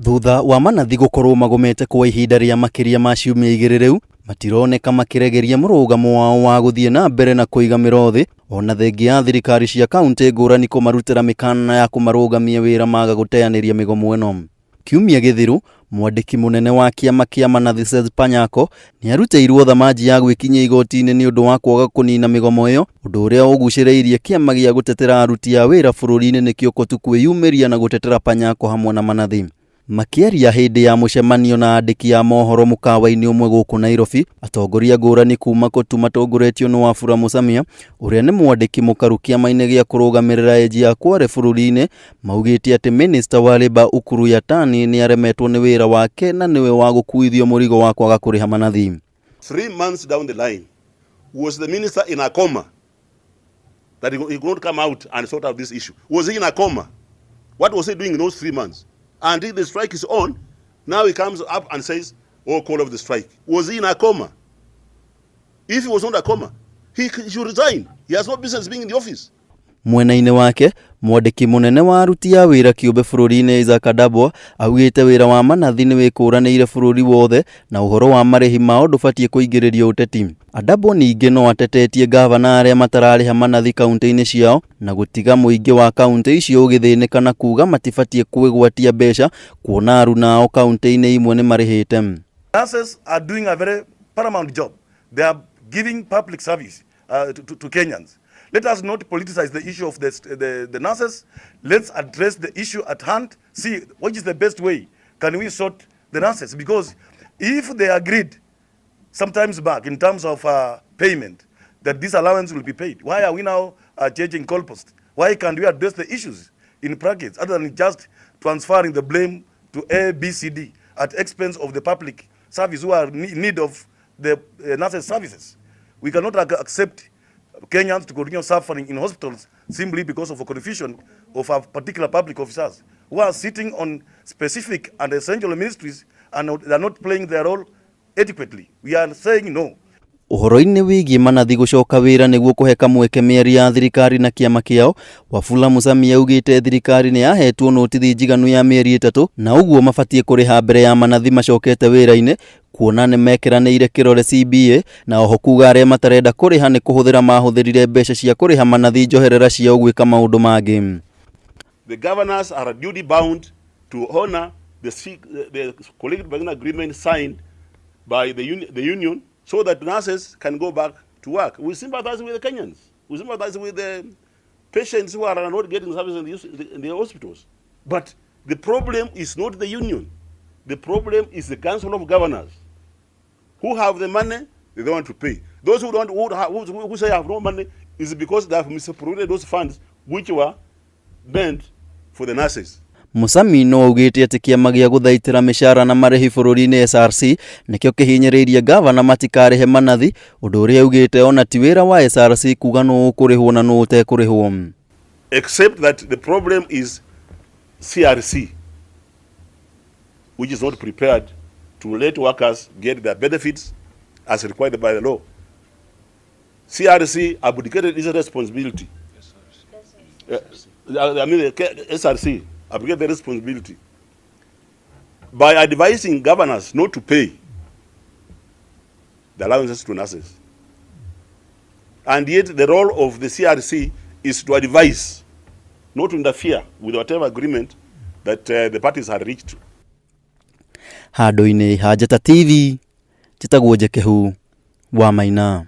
Thutha wa Manathi gũkorwo magomete kwa ihinda rĩa makĩria ma ciumia igĩrĩ rĩu, matironeka makĩregeria mũrũgamo wao wa gũthiĩ na mbere na kũigamĩra thĩ, ona thengia ya thirikari cia kaunti ngũrani kũmarutĩra mĩkana ya kũmarũgamia wĩra maga gũteanĩria mĩgomo ĩno. Kiumia gĩthiru, mwandĩki mũnene wa kĩama kĩa Manathi Panyako nĩarutĩirwo thamanji ya gwĩkinyia igoti-inĩ nĩ ũndũ wa kwaga kũnina mĩgomo ĩyo, ũndũ ũrĩa ũgucĩrĩirie kĩama gĩa gũtetera aruti a wĩra bũrũri-inĩ nĩkĩo COTU kwĩyumĩria na gũtetera Panyako hamwe na Manathi. Makĩaria hĩndĩ ya mũcemanio na andĩki a mohoro mũkawa-inĩ ũmwe gũkũ Nairobi, atongoria ngũrani kuma COTU matongoretio nĩ Wafula Mũcamia, ũrĩa nĩ mwandĩki mũkaru kĩama-inĩ gĩa kũrũgamĩrĩra eji ya Kware bũrũri-inĩ, maugĩte atĩ Minister wa Labour Ukur Yatani nĩaremetwo nĩ wĩra wake na nĩwe wa gũkuithio mũrigo wa kwaga kũrĩha Manathi. 3 months down the line, was the minister in a coma that he could not come out and sort out this issue? Was he in a coma? What was he doing in those 3 months? Until the strike is on, now he comes up and says, oh, call off the strike. Was he in a coma? If he was not a coma, he should resign. He has no business being in the office. Mwena-inĩ wake, mwandĩki mũnene wa aruti a wĩra kĩũmbe bũrũri-inĩ Isaac Adabwa augĩte wĩra wa Manathi nĩ wĩkũranĩire bũrũri wothe na ũhoro wa marĩhi mao ndũbatiĩ kũingĩrĩrio ũteti. Adabwa ningĩ no atetetie gavana arĩa matararĩha Manathi kaunti-inĩ ciao na gũtiga mũingĩ wa kaunti icio ũgĩthĩnĩka na kuga matibatiĩ kwĩgwatia mbeca kuona aruna ao kaunti-inĩ imwe nĩ marĩhĩte. Nurses are doing a very paramount job. They are giving public service to Kenyans. Let us not politicize the issue of the nurses. Let's address the issue at hand. See what is the best way. Can we sort the nurses? Because if they agreed sometimes back in terms of payment that this allowance will be paid, why are we now changing goalposts? Why can't we address the issues in brackets other than just transferring the blame to A, B, C, D at expense of the public service who are in need of the nurses services? We cannot accept Kenyans to continue suffering in hospitals simply because of a confusion of a particular public officers who are sitting on specific and essential ministries and they are not playing their role adequately. We are saying no. Ũhoro-inĩ wĩgiĩ Manathi gũcoka wĩra nĩguo kũhe kamweke mĩario ya thirikari na kĩama kĩao, Wafula Mũcamia augĩte thirikari nĩ yahetwo notithi njiganu ya mĩeri 3 na ũguo mabatiĩ kũrĩha mbere ya Manathi macokete wĩra-inĩ, kuona nĩ mekiranĩire kĩrore CBA na oho kuga arĩa matarenda kũrĩha nĩ kũhũthĩra mahũthĩrire mbeca cia kũrĩha Manathi njoherera ciao gwĩka maũndũ mangĩ. The governors are duty bound to honor the collective bargaining agreement signed by the union, so that nurses can go back to work. We sympathize with the Kenyans. We sympathize with the patients who are not getting services in the hospitals. But the problem is not the union. The problem is the Council of Governors, who have the money, they don't want to pay. Those who don't, who say have no money, is because they have misappropriated those funds which were meant for the nurses. Mũcamia no augĩte atĩ kĩama gĩa gũthaitĩra mĩcara na marĩhi bũrũri-inĩ SRC nĩkĩo kĩhinyĩrĩirie gavana matikarĩhe Manathi, ũndũ ũrĩa augĩte ona ti wĩra wa SRC kuga nũ ũkũrĩhwo na nũ ũtekũrĩhwo. Except that the problem is CRC, which is not prepared to let workers get their benefits as required by the law. CRC abdicated its responsibility. I mean, the SRC abdicated the responsibility by advising governors not to pay the allowances to nurses. And yet the role of the CRC is to advise, not to interfere with whatever agreement that the parties had reached. Handũ-inĩ ha Njata TV, Njĩtagwo Njekehu wa Maina.